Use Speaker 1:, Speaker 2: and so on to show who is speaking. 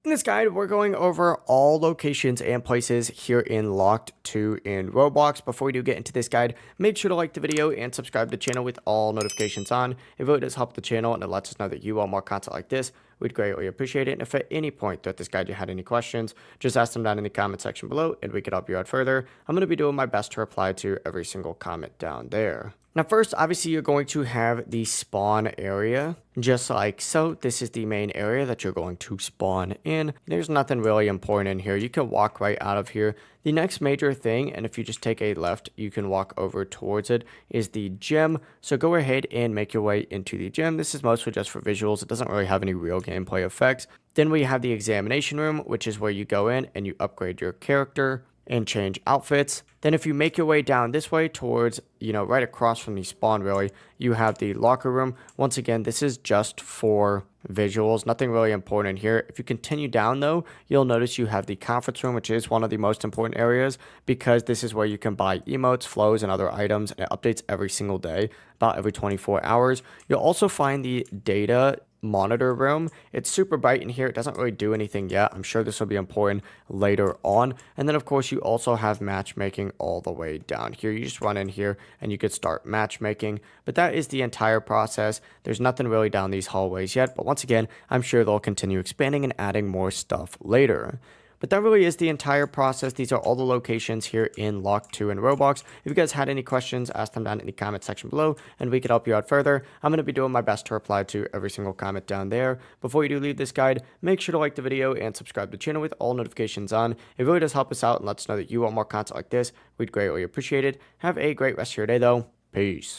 Speaker 1: In this guide, we're going over all locations and places here in Locked 2 in Roblox. Before we do get into this guide, make sure to like the video and subscribe to the channel with all notifications on. It really does help the channel and it lets us know that you want more content like this. We'd greatly appreciate it. And if at any point throughout this guide you had any questions, just ask them down in the comment section below and we could help you out further. I'm going to be doing my best to reply to every single comment down there. Now first, obviously you're going to have the spawn area, just like so. This is the main area that you're going to spawn in. There's nothing really important in here. You can walk right out of here. The next major thing, and if you just take a left, you can walk over towards it, is the gym. So go ahead and make your way into the gym. This is mostly just for visuals. It doesn't really have any real gameplay effects. Then we have the examination room, which is where you go in and you upgrade your character and change outfits. Then if you make your way down this way towards, right across from the spawn really, you have the locker room. Once again, this is just for visuals, nothing really important here. If you continue down though, you'll notice you have the conference room, which is one of the most important areas because this is where you can buy emotes, flows, and other items, and it updates every single day, about every 24 hours. You'll also find the data monitor room. It's super bright in here. It doesn't really do anything yet. I'm sure this will be important later on. And then of course you also have matchmaking all the way down here. You just run in here and you could start matchmaking, but that is the entire process. There's nothing really down these hallways yet, but once again, I'm sure they'll continue expanding and adding more stuff later. But that really is the entire process. These are all the locations here in Locked 2 in Roblox. If you guys had any questions, ask them down in the comment section below, and we could help you out further. I'm going to be doing my best to reply to every single comment down there. Before you do leave this guide, make sure to like the video and subscribe to the channel with all notifications on. It really does help us out and lets us know that you want more content like this. We'd greatly appreciate it. Have a great rest of your day, though. Peace.